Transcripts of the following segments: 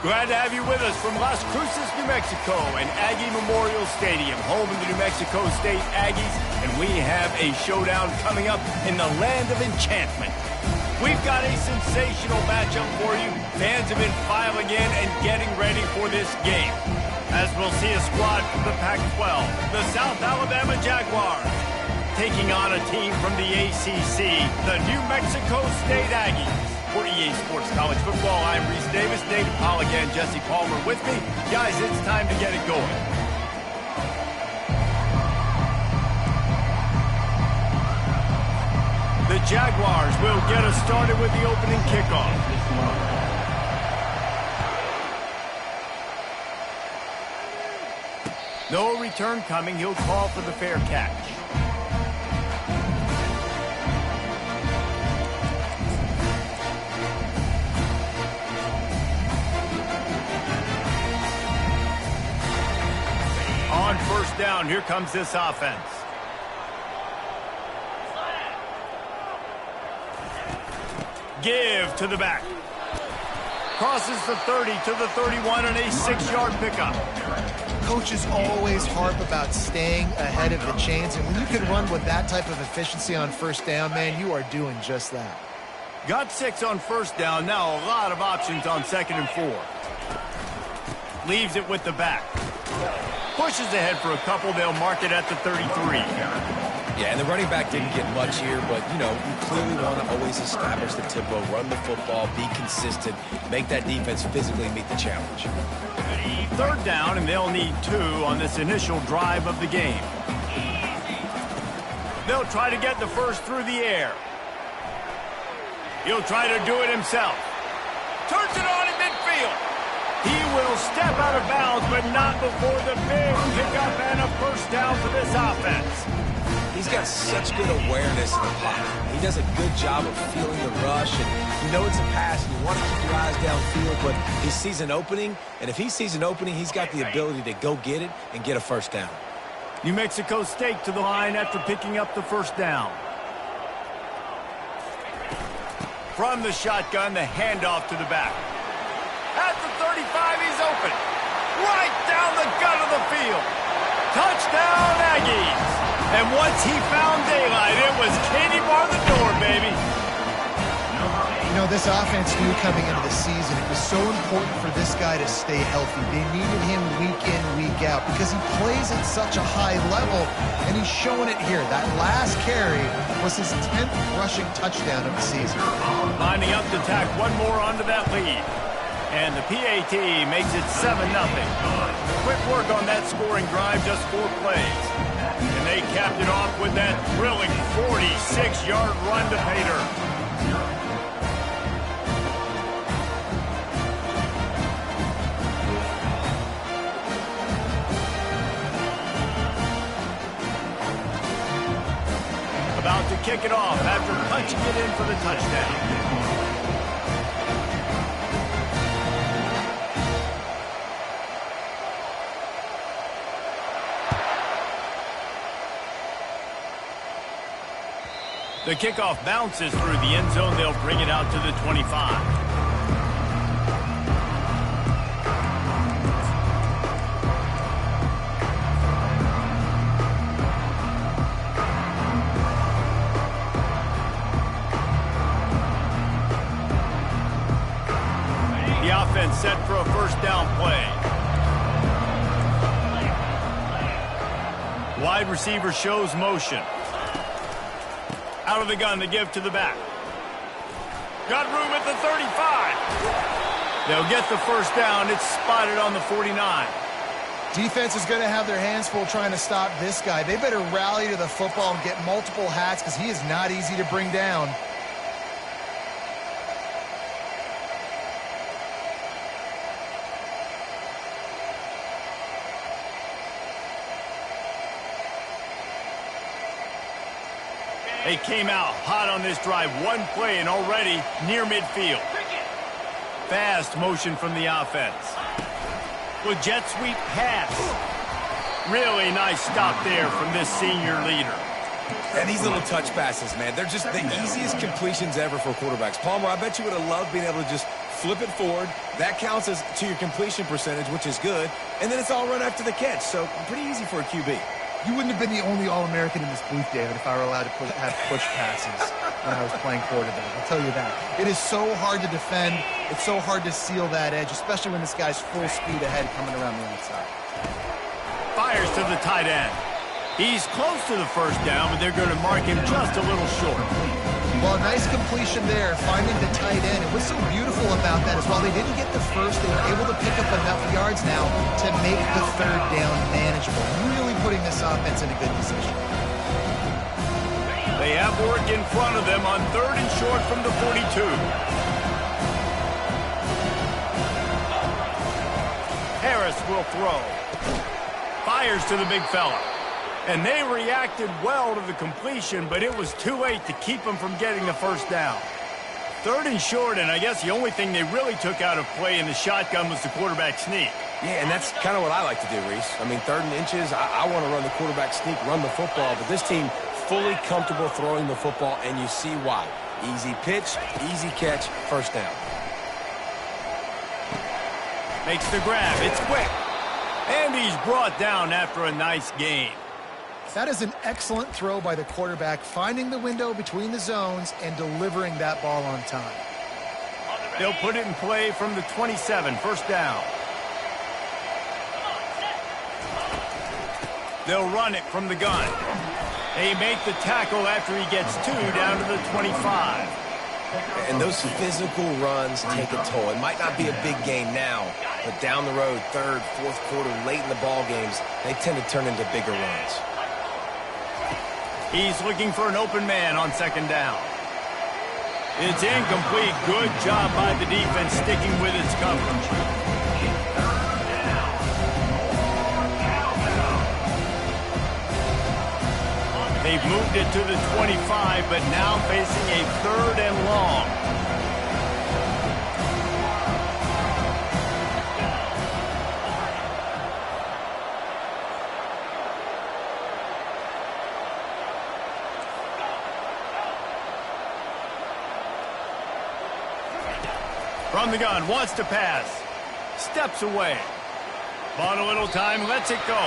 Glad to have you with us from Las Cruces, New Mexico, and Aggie Memorial Stadium, home of the New Mexico State Aggies, and we have a showdown coming up in the land of enchantment. We've got a sensational matchup for you. Fans have been filing in and getting ready for this game. As we'll see a squad from the Pac-12, the South Alabama Jaguars, taking on a team from the ACC, the New Mexico State Aggies. For EA Sports College Football, I'm Reese Davis, Dave Pollock, and Jesse Palmer with me. Guys, it's time to get it going. The Jaguars will get us started with the opening kickoff. No return coming. He'll call for the fair catch. On first down, here comes this offense. Give to the back. Crosses the 30 to the 31 and a 6-yard pickup. Coaches always harp about staying ahead of the chains, and when you can run with that type of efficiency on first down, man, you are doing just that. Got 6 on first down. Now a lot of options on 2nd and 4. Leaves it with the back. Pushes ahead for a couple. They'll mark it at the 33. Yeah, and the running back didn't get much here, but, you know, you clearly want to always establish the tempo, run the football, be consistent, make that defense physically meet the challenge. 3rd down, and they'll need 2 on this initial drive of the game. They'll try to get the first through the air. He'll try to do it himself. Turns it on in midfield. He will step out of bounds, but not before the big pickup and a first down for this offense. He's got such good awareness in the pocket. He does a good job of feeling the rush, and you know it's a pass, and you want to keep your eyes downfield, but he sees an opening, and if he sees an opening, he's got the ability to go get it and get a first down. New Mexico State to the line after picking up the first down. From the shotgun, the handoff to the back. At the 35, he's open. Right down the gut of the field. Touchdown, Aggies. And once he found daylight, it was Katie bar the door, baby. You know, this offense knew coming into the season it was so important for this guy to stay healthy. They needed him week in, week out because he plays at such a high level, and he's showing it here. That last carry was his 10th rushing touchdown of the season. Lining up to tack one more onto that lead. And the PAT makes it 7-0. Quick work on that scoring drive, just 4 plays. And they capped it off with that thrilling 46-yard run to pay dirt. About to kick it off after punching it in for the touchdown. The kickoff bounces through the end zone. They'll bring it out to the 25. The offense set for a first down play. Wide receiver shows motion. Out of the gun, the give to the back. Got room at the 35. They'll get the first down. It's spotted on the 49. Defense is going to have their hands full trying to stop this guy. They better rally to the football and get multiple hats because he is not easy to bring down. They came out hot on this drive. One play and already near midfield. Fast motion from the offense. With jet sweep pass. Really nice stop there from this senior leader. And these little touch passes, man, they're just the easiest completions ever for quarterbacks. Palmer, I bet you would have loved being able to just flip it forward. That counts as to your completion percentage, which is good. And then it's all run after the catch, so pretty easy for a QB. You wouldn't have been the only All-American in this booth, David, if I were allowed to have push passes when I was playing quarterback. I'll tell you that. It is so hard to defend. It's so hard to seal that edge, especially when this guy's full speed ahead coming around the outside. Fires to the tight end. He's close to the first down, but they're going to mark him just a little short. Well, nice completion there, finding the tight end. And what's so beautiful about that is while they didn't get the first, they were able to pick up enough yards now to make the third down manageable. Really putting this offense in a good position. They have work in front of them on 3rd and short from the 42. Harris will throw. Fires to the big fella. And they reacted well to the completion, but it was too late to keep them from getting the first down. 3rd and short, and I guess the only thing they really took out of play in the shotgun was the quarterback sneak. Yeah, and that's kind of what I like to do, Reese. I mean, 3rd and inches, I want to run the quarterback sneak, run the football, but this team fully comfortable throwing the football, and you see why. Easy pitch, easy catch, first down. Makes the grab. It's quick. And he's brought down after a nice gain. That is an excellent throw by the quarterback, finding the window between the zones and delivering that ball on time. They'll put it in play from the 27, first down. They'll run it from the gun. They make the tackle after he gets 2 down to the 25. And those physical runs take a toll. It might not be a big gain now, but down the road, 3rd, 4th quarter, late in the ball games, they tend to turn into bigger runs. He's looking for an open man on 2nd down. It's incomplete. Good job by the defense sticking with its coverage. They've moved it to the 25, but now facing a 3rd and long. From the gun, wants to pass. Steps away. Bought a little time, lets it go.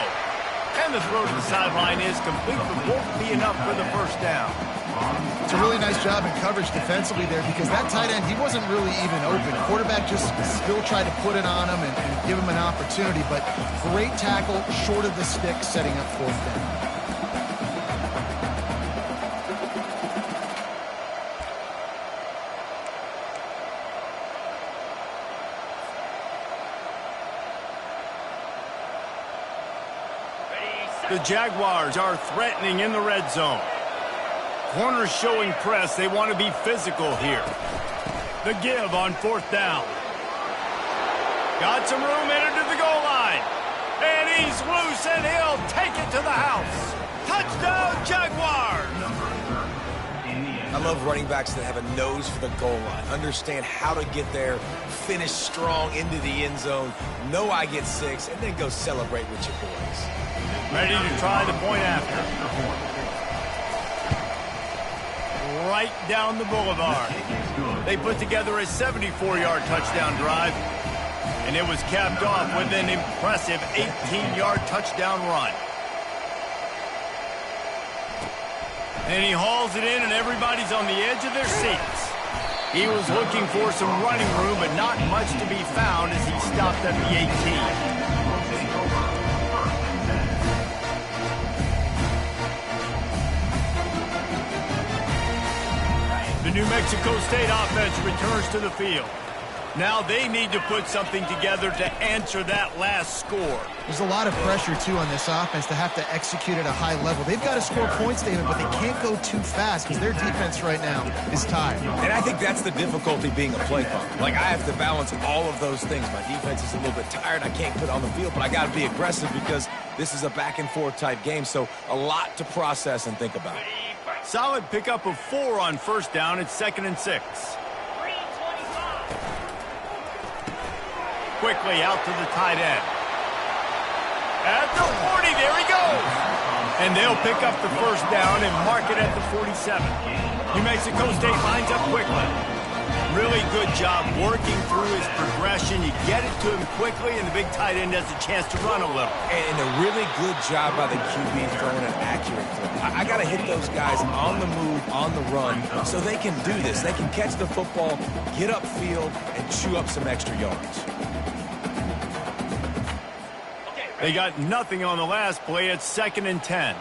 And the throw to the sideline is complete, but won't be enough for the first down. It's a really nice job in coverage defensively there because that tight end, he wasn't really even open. Quarterback just still tried to put it on him and give him an opportunity, but great tackle, short of the stick, setting up 4th down. The Jaguars are threatening in the red zone. Corners showing press. They want to be physical here. The give on 4th down. Got some room, entered to the goal line. And he's loose, and he'll take it to the house. Touchdown, Jaguars! I love running backs that have a nose for the goal line. Understand how to get there, finish strong into the end zone, know I get 6, and then go celebrate with your boys. Ready to try the point after. Right down the boulevard. They put together a 74-yard touchdown drive, and it was capped off with an impressive 18-yard touchdown run. And he hauls it in, and everybody's on the edge of their seats. He was looking for some running room, but not much to be found as he stopped at the 18. The New Mexico State offense returns to the field. Now they need to put something together to answer that last score. There's a lot of pressure, too, on this offense to have to execute at a high level. They've got to score points, David, but they can't go too fast because their defense right now is tired. And I think that's the difficulty being a play caller. Like, I have to balance all of those things. My defense is a little bit tired. I can't put it on the field, but I got to be aggressive because this is a back-and-forth type game, so a lot to process and think about. Solid pickup of 4 on 1st down. It's 2nd and 6. Quickly out to the tight end. At the 40, there he goes. And they'll pick up the first down and mark it at the 47. New Mexico State lines up quickly. Really good job working through his progression. You get it to him quickly, and the big tight end has a chance to run a little. And a really good job by the QB throwing an accurate throw. I got to hit those guys on the move, on the run, so they can do this. They can catch the football, get upfield, and chew up some extra yards. They got nothing on the last play. It's 2nd and 10.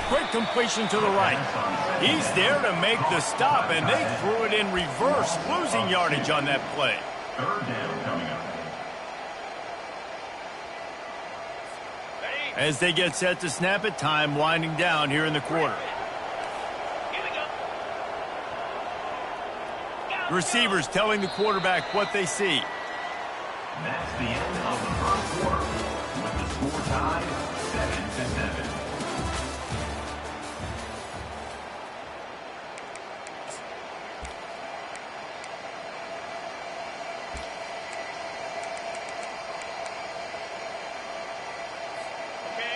Quick completion to the right. He's there to make the stop, and they threw it in reverse, losing yardage on that play. 3rd down coming up. As they get set to snap it, time winding down here in the quarter. Receivers telling the quarterback what they see. That's the end of the 1st quarter. With the score tied 7-7.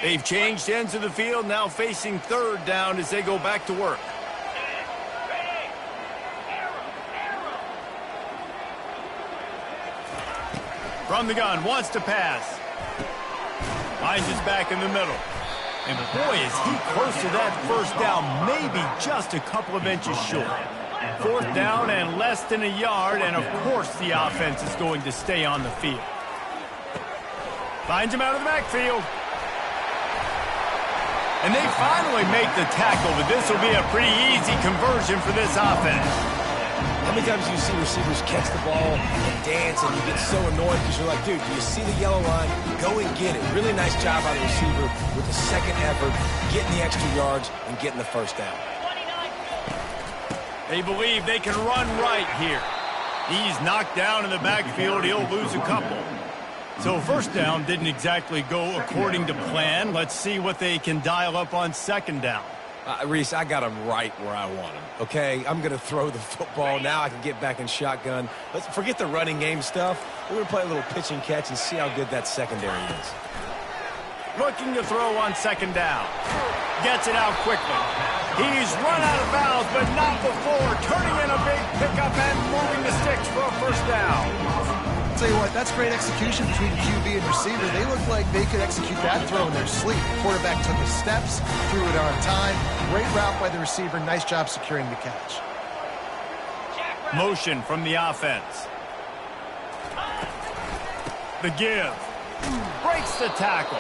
They've changed ends of the field, now facing 3rd down as they go back to work. From the gun, wants to pass. Finds his back in the middle. And boy, is he close to that 1st down, maybe just a couple of inches short. 4th down and less than a yard, and of course the offense is going to stay on the field. Finds him out of the backfield. And they finally make the tackle, but this will be a pretty easy conversion for this offense. How many times do you see receivers catch the ball and dance, and you get so annoyed because you're like, dude, do you see the yellow line? Go and get it. Really nice job by the receiver with the 2nd effort, getting the extra yards and getting the 1st down. They believe they can run right here. He's knocked down in the backfield. He'll lose a couple. So 1st down didn't exactly go according to plan. Let's see what they can dial up on 2nd down. Reese, I got him right where I want him, okay? I'm going to throw the football. Now I can get back in shotgun. Let's forget the running game stuff. We're going to play a little pitch and catch and see how good that secondary is. Looking to throw on 2nd down. Gets it out quickly. He's run out of bounds, but not before. Turning in a big pickup and moving the sticks for a 1st down. I'll tell you what, that's great execution between QB and receiver. They look like they could execute that throw in their sleep. The quarterback took his steps, threw it on time. Great route by the receiver. Nice job securing the catch. Motion from the offense. The give. Breaks the tackle.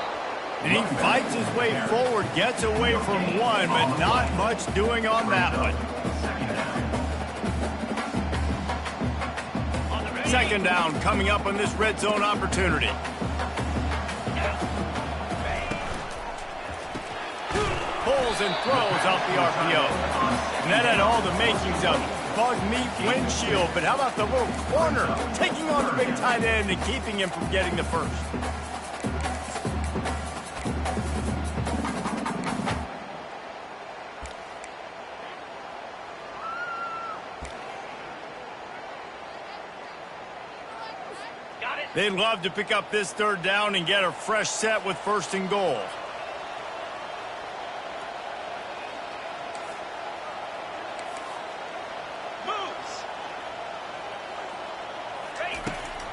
And he fights his way forward, gets away from one, but not much doing on that one. 2nd down coming up on this red zone opportunity. Pulls and throws off the RPO. And that had all the makings of bug meat windshield, but how about the little corner taking on the big tight end and keeping him from getting the 1st? They'd love to pick up this 3rd down and get a fresh set with 1st and goal.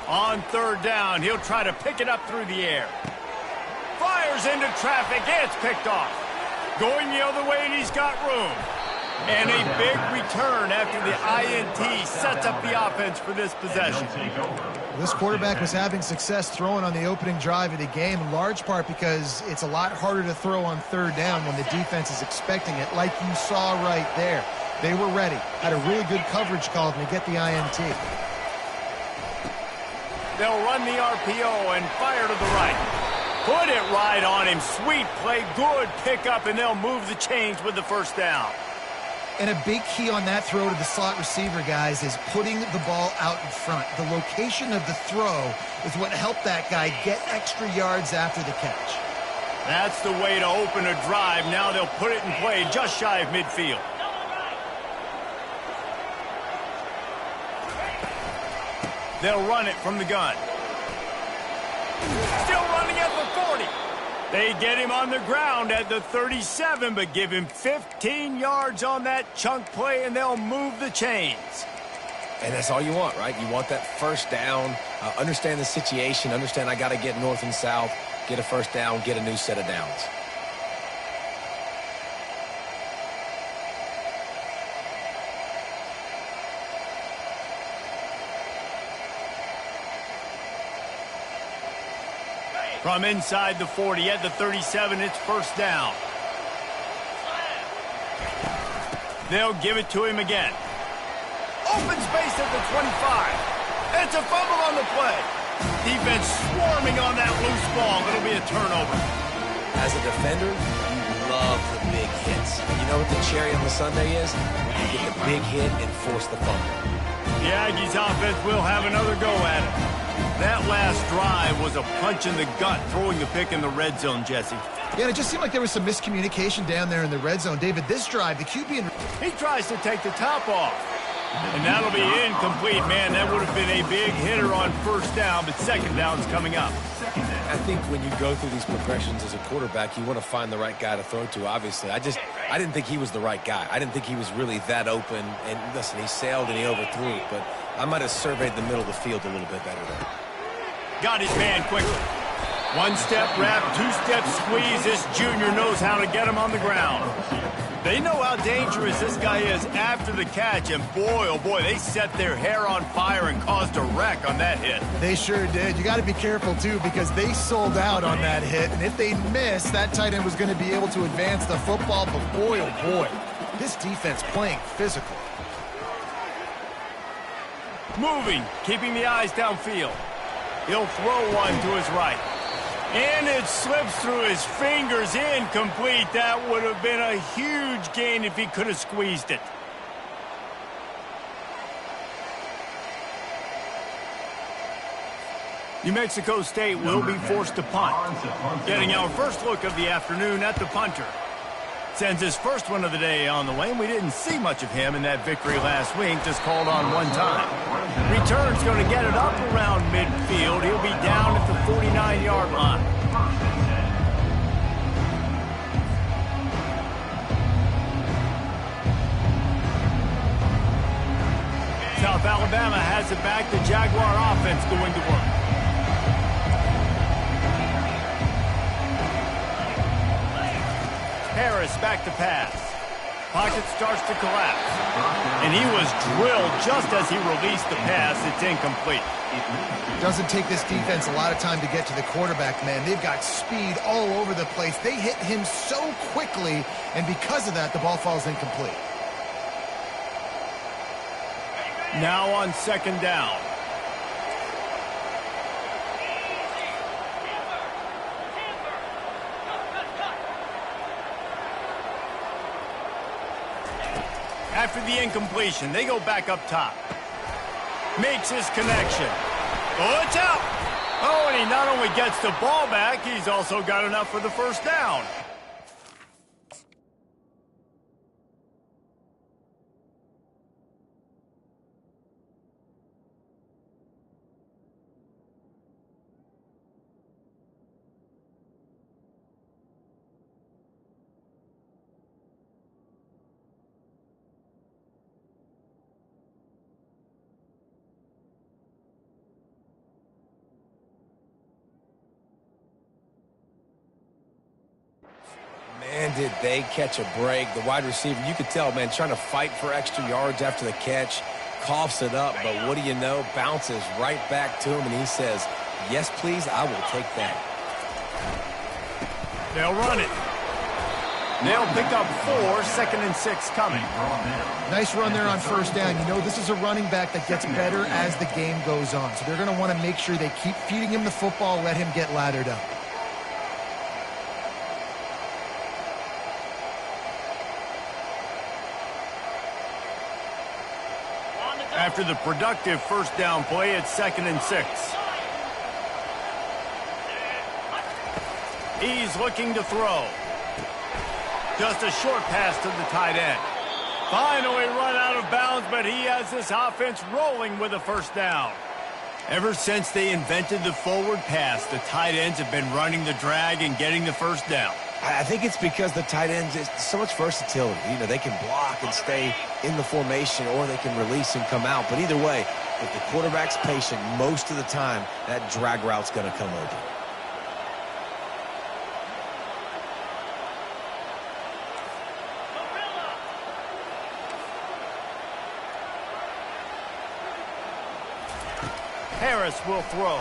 On 3rd down, he'll try to pick it up through the air. Fires into traffic, it's picked off. Going the other way, and he's got room. And a big return after the INT sets up the offense for this possession. This quarterback was having success throwing on the opening drive of the game, in large part because it's a lot harder to throw on 3rd down when the defense is expecting it, like you saw right there. They were ready, had a really good coverage call to get the INT. They'll run the RPO and fire to the right. Put it right on him. Sweet play, good pickup, and they'll move the chains with the 1st down. And a big key on that throw to the slot receiver, guys, is putting the ball out in front. The location of the throw is what helped that guy get extra yards after the catch. That's the way to open a drive. Now they'll put it in play just shy of midfield. They'll run it from the gun. Still running at the 40. They get him on the ground at the 37, but give him 15 yards on that chunk play, and they'll move the chains. And that's all you want, right? You want that first down, understand the situation, understand I got to get north and south, get a first down, get a new set of downs. From inside the 40 at the 37, it's first down. They'll give it to him again. Open space at the 25. It's a fumble on the play. Defense swarming on that loose ball. It'll be a turnover. As a defender, you love the big hits. You know what the cherry on the sundae is? You get the big hit and force the fumble. The Aggies offense will have another go at it. That last drive was a punch in the gut, throwing the pick in the red zone, Jesse. Yeah, it just seemed like there was some miscommunication down there in the red zone. David, this drive, the QB... He tries to take the top off. And that'll be incomplete, man. That would have been a big hitter on first down, but second down's coming up. I think when you go through these progressions as a quarterback, you want to find the right guy to throw to, obviously. I didn't think he was the right guy. I didn't think he was really that open. And listen, he sailed and he overthrew it, but I might have surveyed the middle of the field a little bit better there. Got his man quickly. One-step wrap, two-step squeeze. This junior knows how to get him on the ground. They know how dangerous this guy is after the catch, and boy, oh boy, they set their hair on fire and caused a wreck on that hit. They sure did. You got to be careful, too, because they sold out on that hit, and if they miss, that tight end was going to be able to advance the football, but boy, oh boy, this defense playing physical. Moving, keeping the eyes downfield. He'll throw one to his right. And it slips through his fingers, incomplete. That would have been a huge gain if he could have squeezed it. New Mexico State will be forced to punt. Getting our first look of the afternoon at the punter. Sends his first one of the day on the way, and we didn't see much of him in that victory last week, just called on one time. Return's going to get it up around midfield. He'll be down at the 49-yard line. South Alabama has it back. The Jaguar offense going to work. Harris back to pass. Pocket starts to collapse. And he was drilled just as he released the pass. It's incomplete. Doesn't take this defense a lot of time to get to the quarterback, man. They've got speed all over the place. They hit him so quickly, and because of that, the ball falls incomplete. Now on second down. After the incompletion, they go back up top. Makes his connection. Oh, it's out! Oh, and he not only gets the ball back, he's also got enough for the first down. Man, did they catch a break. The wide receiver, you could tell, man, trying to fight for extra yards after the catch, coughs it up, but what do you know? Bounces right back to him, and he says, yes, please, I will take that. They'll run it. They'll pick up 4, 2nd and 6 coming. Nice run there on first down. You know, this is a running back that gets better as the game goes on, so they're going to want to make sure they keep feeding him the football, let him get lathered up. After the productive first down play, it's 2nd and 6. He's looking to throw. Just a short pass to the tight end. Finally run out of bounds, but he has this offense rolling with a first down. Ever since they invented the forward pass, the tight ends have been running the drag and getting the first down. I think it's because the tight ends, is so much versatility. You know, they can block and stay in the formation, or they can release and come out. But either way, if the quarterback's patient most of the time, that drag route's going to come open. Harris will throw.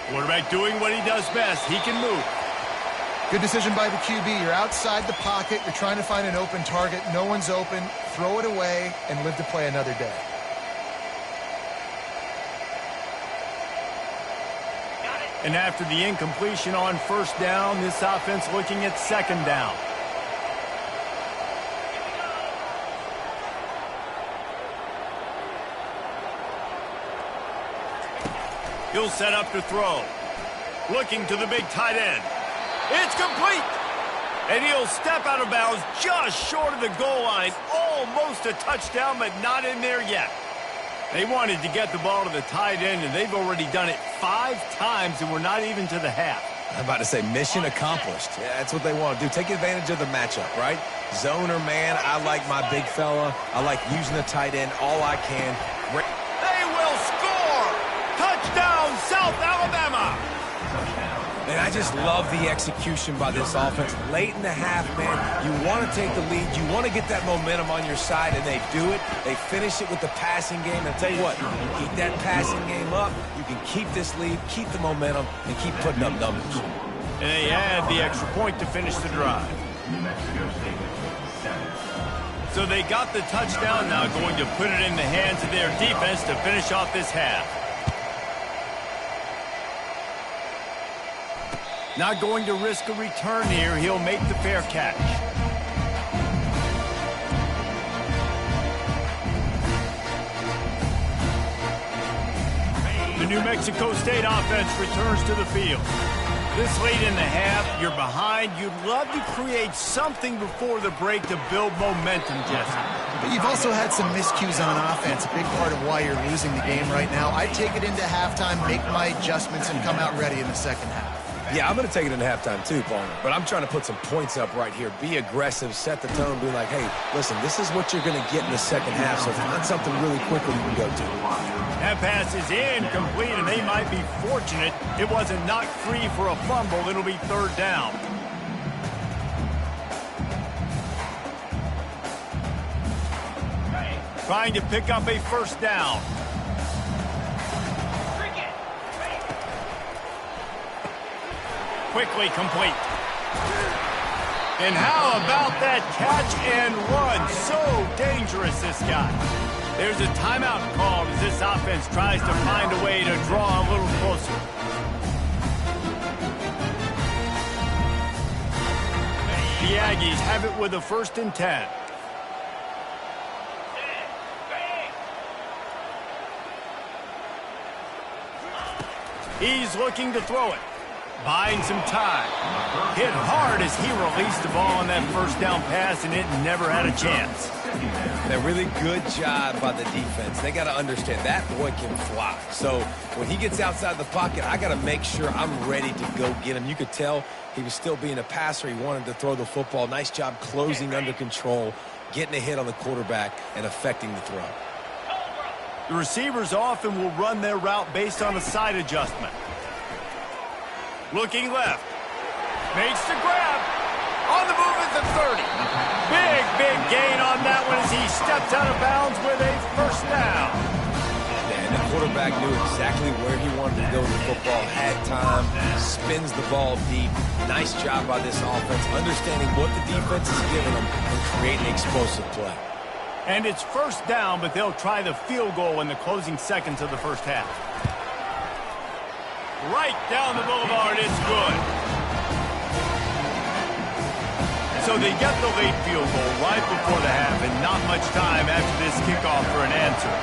Quarterback doing what he does best. He can move. Good decision by the QB. You're outside the pocket. You're trying to find an open target. No one's open. Throw it away and live to play another day. And after the incompletion on first down, this offense looking at second down. He'll set up to throw. Looking to the big tight end. It's complete. And he'll step out of bounds just short of the goal line. Almost a touchdown, but not in there yet. They wanted to get the ball to the tight end, and they've already done it 5 times, and we're not even to the half. I'm about to say mission accomplished. Yeah, that's what they want to do. Take advantage of the matchup, right? Zone or man, I like my big fella. I like using the tight end all I can. They will score! Touchdown, South Alabama! And I just love the execution by this offense. Late in the half, man, you want to take the lead. You want to get that momentum on your side, and they do it. They finish it with the passing game. And I'll tell you what, you keep that passing game up, you can keep this lead, keep the momentum, and keep putting up numbers. And they add the extra point to finish the drive. New Mexico State, 7. So they got the touchdown, now going to put it in the hands of their defense to finish off this half. Not going to risk a return here. He'll make the fair catch. The New Mexico State offense returns to the field. This late in the half, you're behind. You'd love to create something before the break to build momentum, Jesse. But you've also had some miscues on offense, a big part of why you're losing the game right now. I take it into halftime, make my adjustments, and come out ready in the second half. Yeah, I'm going to take it into halftime too, Palmer. But I'm trying to put some points up right here. Be aggressive, set the tone, be like, hey, listen, this is what you're going to get in the second half, so find something really quickly you can go to. That pass is incomplete, and they might be fortunate it wasn't knocked free for a fumble. It'll be third down. Trying to pick up a first down. Quickly complete. And how about that catch and run? So dangerous, this guy. There's a timeout called as this offense tries to find a way to draw a little closer. The Aggies have it with a 1st and 10. He's looking to throw it. Buying some time. Hit hard as he released the ball on that first down pass, and it never had a chance. A really good job by the defense. They got to understand that boy can fly. So when he gets outside the pocket, I got to make sure I'm ready to go get him. You could tell he was still being a passer. He wanted to throw the football. Nice job closing under control, getting a hit on the quarterback, and affecting the throw. The receivers often will run their route based on a side adjustment. Looking left. Makes the grab. On the move at the 30. Big gain on that one as he steps out of bounds with a first down. And the quarterback knew exactly where he wanted to go with the football, had time, spins the ball deep. Nice job by this offense, understanding what the defense is giving them and creating explosive play. And it's first down, but they'll try the field goal in the closing seconds of the first half. Right down the boulevard, it's good. So they get the late field goal right before the half, and not much time after this kickoff for an answer.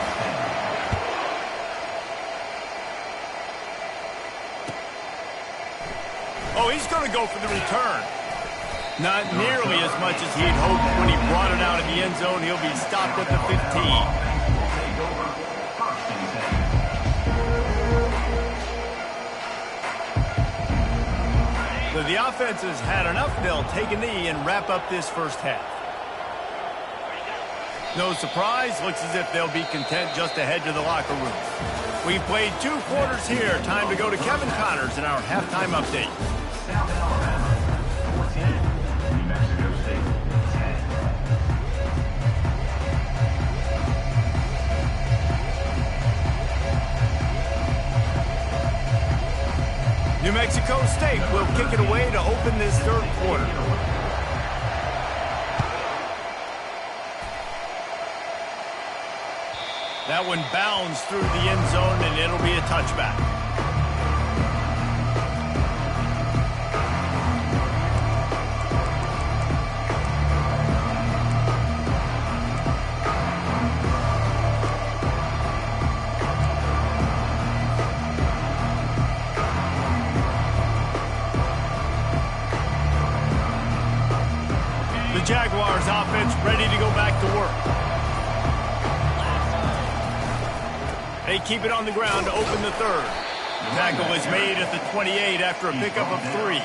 Oh, he's going to go for the return. Not nearly as much as he had hoped when he brought it out of the end zone. He'll be stopped at the 15. So the offense has had enough, they'll take a knee and wrap up this first half. No surprise, looks as if they'll be content just to head to the locker room. We've played 2 quarters here. Time to go to Kevin Connors in our halftime update. South Alabama, 14. New Mexico State, 10. New Mexico State will kick it away to open this third quarter. That one bounds through the end zone, and it'll be a touchback. The Jaguars offense ready to go back to work. They keep it on the ground to open the third. The tackle is made at the 28 after a pickup of 3.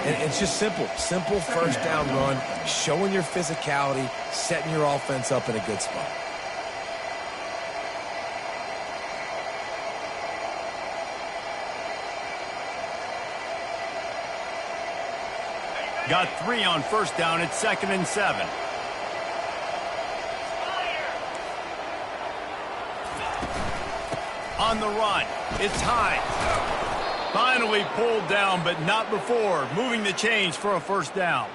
And it's just simple. Simple first down run, showing your physicality, setting your offense up in a good spot. Got 3 on first down. It's 2nd and 7. On the run, it's Hines. Finally pulled down, but not before. Moving the chains for a first down.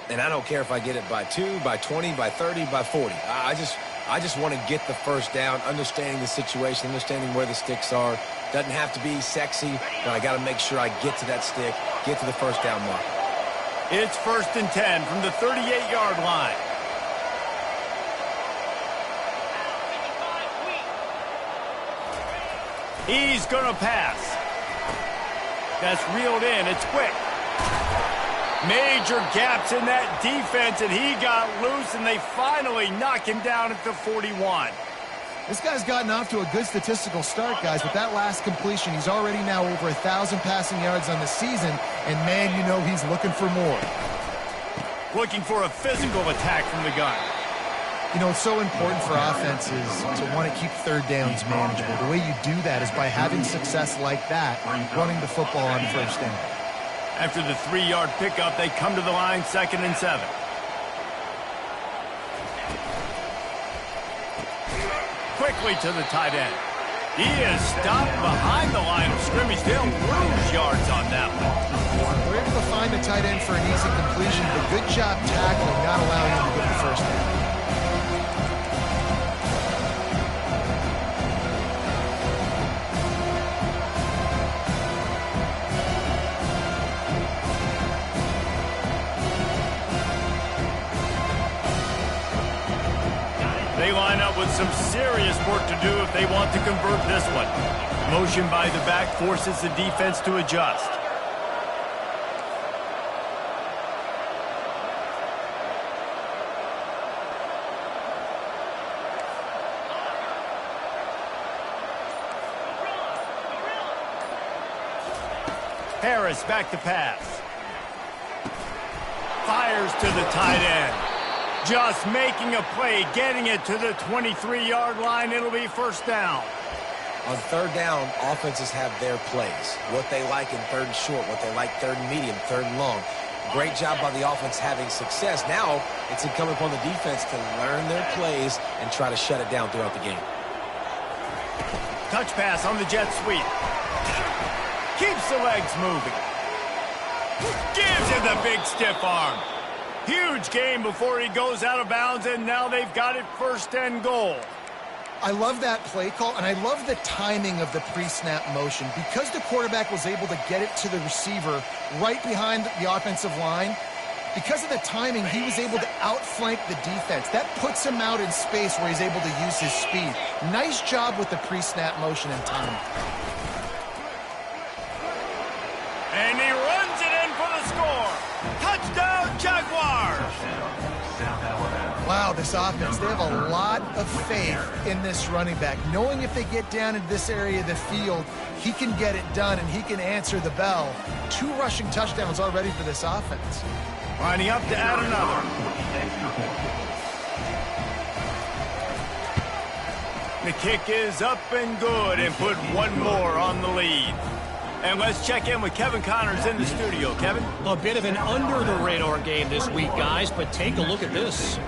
And I don't care if I get it by 2, by 20, by 30, by 40. I just want to get the first down, understanding the situation, understanding where the sticks are. Doesn't have to be sexy, but I got to make sure I get to that stick, get to the first down mark. It's 1st and 10 from the 38-yard line. He's going to pass. That's reeled in. It's quick. Major gaps in that defense, and he got loose, and they finally knock him down at the 41. This guy's gotten off to a good statistical start, guys. With that last completion, he's already now over 1,000 passing yards on the season, and, man, you know he's looking for more. Looking for a physical attack from the gun. You know, it's so important for offenses to want to keep third downs manageable. The way you do that is by having success like that, running the football on first down. After the 3-yard pickup, they come to the line, 2nd and 7. Quickly to the tight end. He is stopped behind the line of scrimmage. They'll lose yards on that one. We're able to find the tight end for an easy completion, but good job tackling, not allowing him to get the first down. They line up with some serious work to do if they want to convert this one. Motion by the back forces the defense to adjust. Harris back to pass. Fires to the tight end. Just making a play, getting it to the 23-yard line. It'll be first down. On third down, offenses have their plays. What they like in third and short, what they like third and medium, third and long. Great job by the offense having success. Now it's incumbent upon the defense to learn their plays and try to shut it down throughout the game. Touch pass on the jet sweep. Keeps the legs moving. Gives him the big stiff arm. Huge gain before he goes out of bounds, and now they've got it 1st and goal. I love that play call, and I love the timing of the pre-snap motion. Because the quarterback was able to get it to the receiver right behind the offensive line, because of the timing, he was able to outflank the defense. That puts him out in space where he's able to use his speed. Nice job with the pre-snap motion and timing. And he runs it in for the score. Touchdown, Jaguars! Wow, this offense, they have a lot of faith in this running back. Knowing if they get down into this area of the field, he can get it done and he can answer the bell. 2 rushing touchdowns already for this offense. Lining up to add another. The kick is up and good and put one more on the lead. And let's check in with Kevin Connors in the studio. Kevin? A bit of an under-the-radar game this week, guys, but take a look at this.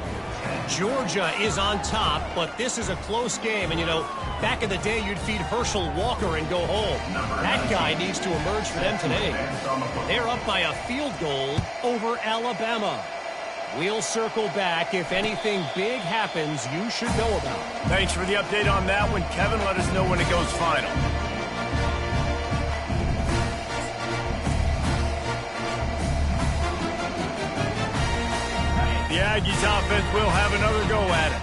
Georgia is on top, but this is a close game. And, you know, back in the day, you'd feed Herschel Walker and go home. That guy needs to emerge for them today. They're up by a field goal over Alabama. We'll circle back. If anything big happens, you should know about. Thanks for the update on that one, Kevin. Let us know when it goes final. The Aggies offense will have another go at it.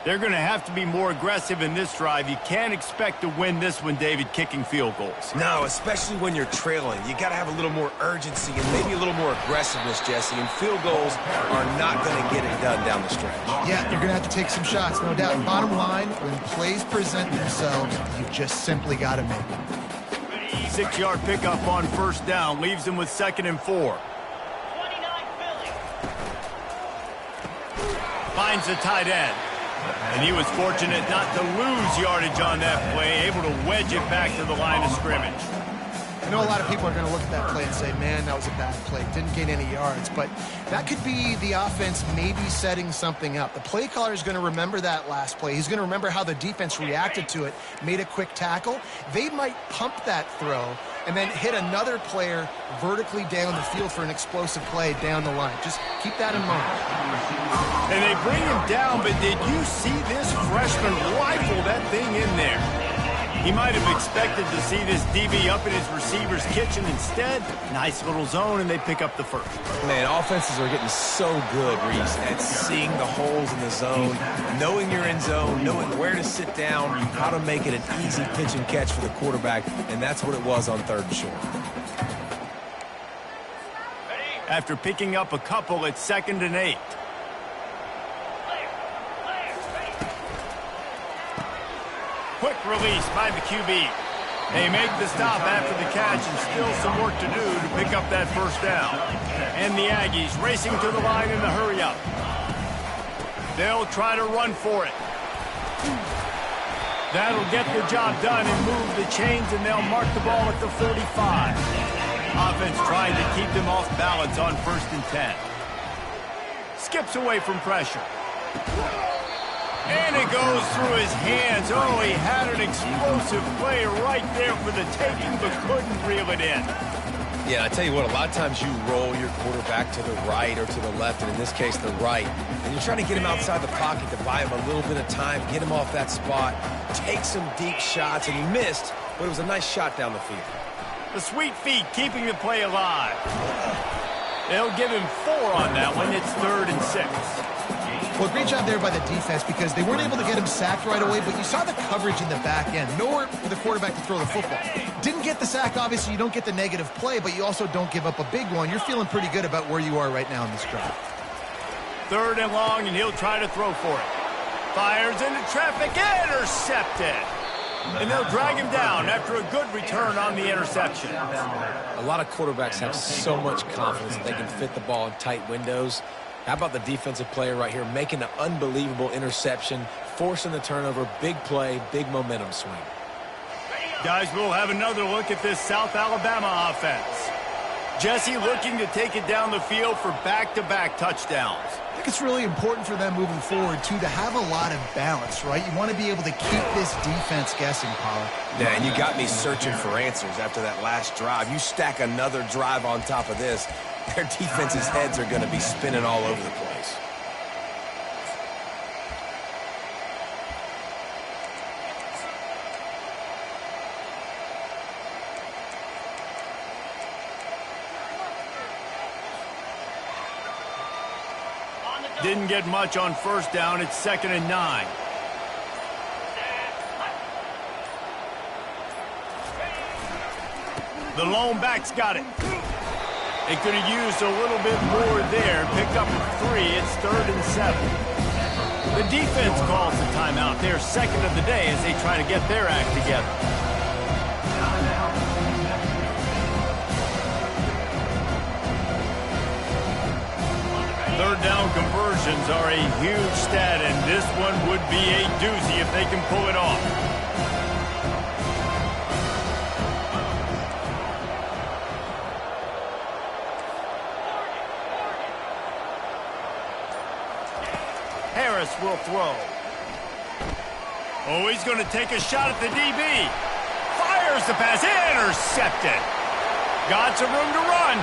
They're going to have to be more aggressive in this drive. You can't expect to win this one, David, kicking field goals. No, especially when you're trailing. You got to have a little more urgency and maybe a little more aggressiveness, Jesse. And field goals are not going to get it done down the stretch. Yeah, you're going to have to take some shots, no doubt. Bottom line, when plays present themselves, you just simply got to make them. 6-yard pickup on first down leaves them with 2nd and 4. Finds the tight end. And he was fortunate not to lose yardage on that play, able to wedge it back to the line of scrimmage. I know a lot of people are going to look at that play and say, man, that was a bad play. Didn't gain any yards. But that could be the offense maybe setting something up. The play caller is going to remember that last play. He's going to remember how the defense reacted to it, made a quick tackle. They might pump that throw and then hit another player vertically down the field for an explosive play down the line. Just keep that in mind. And they bring him down, but did you see this freshman rifle that thing in there? He might have expected to see this DB up in his receiver's kitchen. Instead, nice little zone, and they pick up the first. Man, offenses are getting so good, Reese, at seeing the holes in the zone, knowing you're in zone, knowing where to sit down, how to make it an easy pitch and catch for the quarterback, and that's what it was on 3rd and short. After picking up a couple at 2nd and 8. Quick release by the QB. They make the stop after the catch and still some work to do to pick up that first down. And the Aggies racing to the line in the hurry-up. They'll try to run for it. That'll get the job done and move the chains, and they'll mark the ball at the 45. Offense trying to keep them off balance on 1st and 10. Skips away from pressure. And it goes through his hands. Oh, he had an explosive play right there for the taking, but couldn't reel it in. Yeah, I tell you what, a lot of times you roll your quarterback to the right or to the left, and in this case, the right. And you're trying to get him outside the pocket to buy him a little bit of time, get him off that spot, take some deep shots, and he missed, but it was a nice shot down the field. The sweet feet keeping the play alive. They'll give him 4 on that one. It's 3rd and 6. Well, great job there by the defense because they weren't able to get him sacked right away, but you saw the coverage in the back end. Nowhere for the quarterback to throw the football. Didn't get the sack, obviously. You don't get the negative play, but you also don't give up a big one. You're feeling pretty good about where you are right now in this drive. 3rd and long, and he'll try to throw for it. Fires into traffic, intercepted. And they'll drag him down after a good return on the interception. A lot of quarterbacks have so much confidence that they can fit the ball in tight windows. How about the defensive player right here making an unbelievable interception, forcing the turnover, big play, big momentum swing. Guys, we'll have another look at this South Alabama offense. Jesse looking to take it down the field for back-to-back touchdowns. I think it's really important for them moving forward, too, to have a lot of balance, right? You want to be able to keep this defense guessing, Paula. Yeah, and you got me searching for answers after that last drive. You stack another drive on top of this, their defense's heads are going to be spinning all over the place. Didn't get much on first down. It's 2nd and 9. The lone back's got it. They could have used a little bit more there. Picked up at 3. It's 3rd and 7. The defense calls the timeout. They're 2nd of the day as they try to get their act together. Third down conversions are a huge stat, and this one would be a doozy if they can pull it off. Harris will throw. Oh, he's going to take a shot at the DB. Fires the pass. Intercepted. Got some room to run.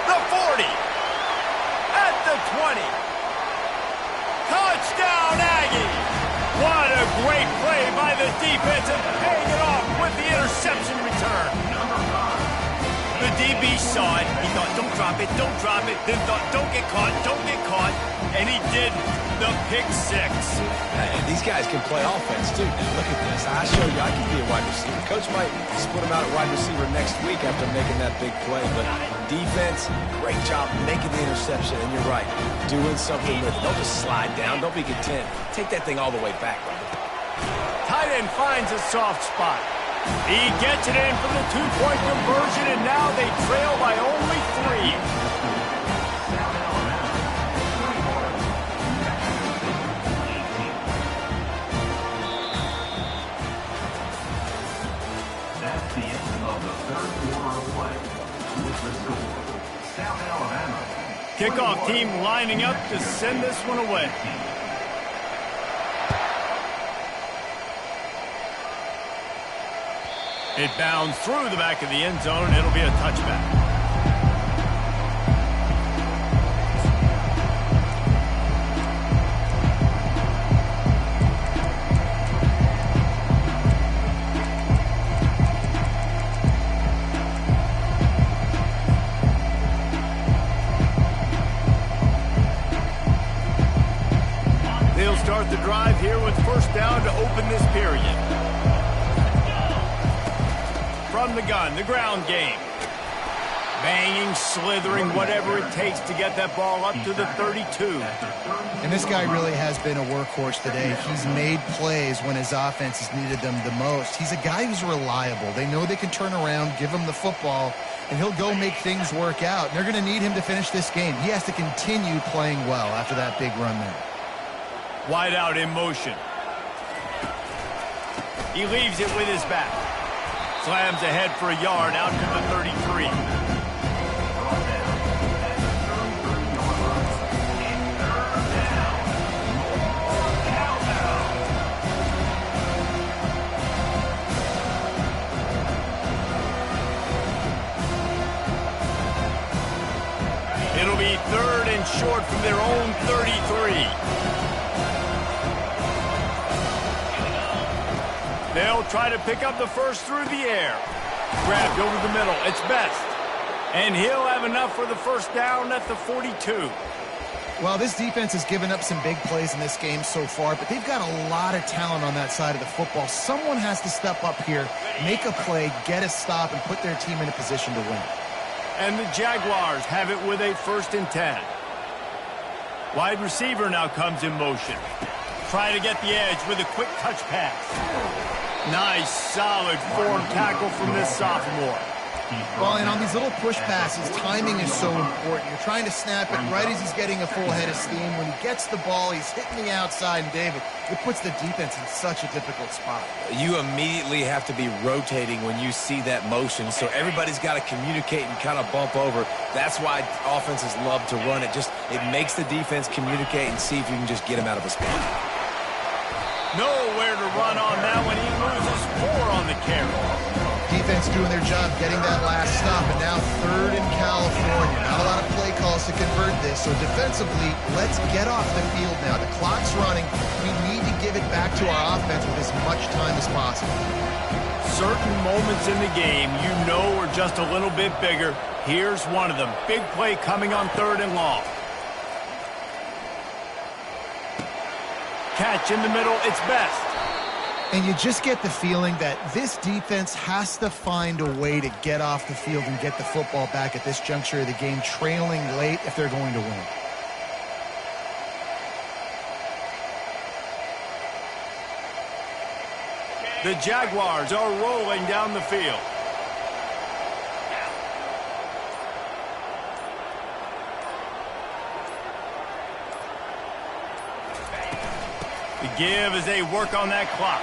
The 40. At the 20. Touchdown, Aggies. What a great play by the defense and paying it off with the interception return. The DB saw it. He thought, don't drop it, don't drop it. Then thought, don't get caught, don't get caught. And he didn't. The pick six. Hey, these guys can play offense, too. Now, look at this. I show you I can be a wide receiver. Coach might split him out at wide receiver next week after making that big play. But defense, great job making the interception. And you're right, doing something with it. Don't just slide down. Don't be content. Take that thing all the way back, brother. Tight end finds a soft spot. He gets it in for the two-point conversion, and now they trail by only 3. That's the end of the third quarter of play. With the score, South Alabama. Kickoff team lining up to send this one away. It bounds through the back of the end zone, and it'll be a touchback. They'll start the drive here with first down to open this period. From the gun, the ground game. Banging, slithering, whatever it takes to get that ball up to the 32. And this guy really has been a workhorse today. He's made plays when his offense has needed them the most. He's a guy who's reliable. They know they can turn around, give him the football, and he'll go make things work out. And they're going to need him to finish this game. He has to continue playing well after that big run there. Wide out in motion. He leaves it with his back. Slams ahead for a yard out to the 33. It'll be third and short from their own 33. They'll try to pick up the first through the air. Grabbed over the middle. It's Best. And he'll have enough for the first down at the 42. Well, this defense has given up some big plays in this game so far, but they've got a lot of talent on that side of the football. Someone has to step up here, make a play, get a stop, and put their team in a position to win. And the Jaguars have it with a 1st and 10. Wide receiver now comes in motion. Try to get the edge with a quick touch pass. Nice, solid form tackle from this sophomore. Well, and on these little push passes, timing is so important. You're trying to snap it right as he's getting a full head of steam. When he gets the ball, he's hitting the outside, and David, it puts the defense in such a difficult spot. You immediately have to be rotating when you see that motion, so everybody's got to communicate and kind of bump over. That's why offenses love to run it. It makes the defense communicate and see if you can just get him out of a spot. Nowhere to run on that one. He loses 4 on the carry. Defense doing their job getting that last stop, and now 3rd in California. Not a lot of play calls to convert this, so defensively, let's get off the field now. The clock's running. We need to give it back to our offense with as much time as possible. Certain moments in the game you know are just a little bit bigger. Here's one of them. Big play coming on 3rd and long. Catch in the middle, it's Best. And you just get the feeling that this defense has to find a way to get off the field and get the football back at this juncture of the game, trailing late if they're going to win. The Jaguars are rolling down the field. The give as they work on that clock.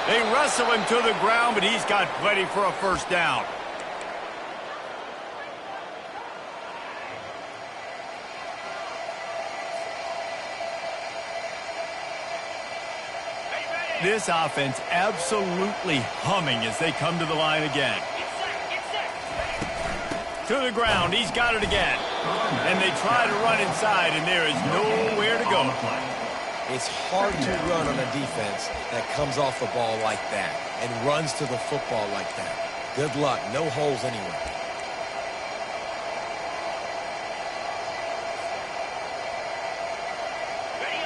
They wrestle him to the ground, but he's got plenty for a first down. This offense absolutely humming as they come to the line again. To the ground, he's got it again. And they try to run inside, and there is nowhere to go. It's hard to run on a defense that comes off the ball like that and runs to the football like that. Good luck. No holes anywhere.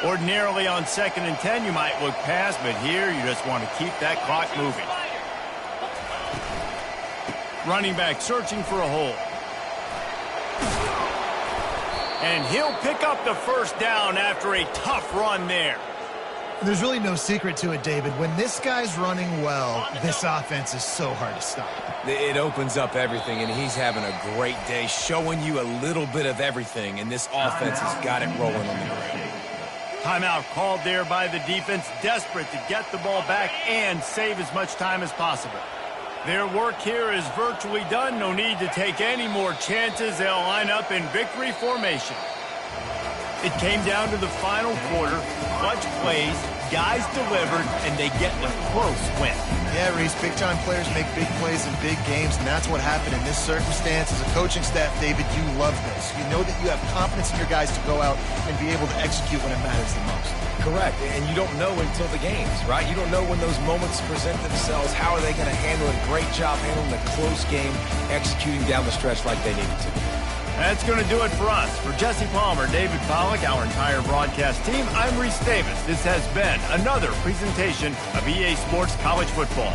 Ordinarily on 2nd and 10, you might look past, but here you just want to keep that clock moving. Running back searching for a hole. And he'll pick up the first down after a tough run there. There's really no secret to it, David. When this guy's running well, this offense is so hard to stop. It opens up everything, and he's having a great day, showing you a little bit of everything, and this offense has got it rolling on the ground. Timeout called there by the defense, desperate to get the ball back and save as much time as possible. Their work here is virtually done. No need to take any more chances. They'll line up in victory formation. It came down to the final quarter. Clutch plays, guys delivered, and they get a close win. Yeah, Reese, big-time players make big plays in big games, and that's what happened in this circumstance. As a coaching staff, David, you love this. You know that you have confidence in your guys to go out and be able to execute when it matters the most. Correct, and you don't know until the games, right? You don't know when those moments present themselves. How are they going to handle it? Great job handling the close game, executing down the stretch like they needed to. That's going to do it for us. For Jesse Palmer, David Pollack, our entire broadcast team, I'm Reese Davis. This has been another presentation of EA Sports College Football.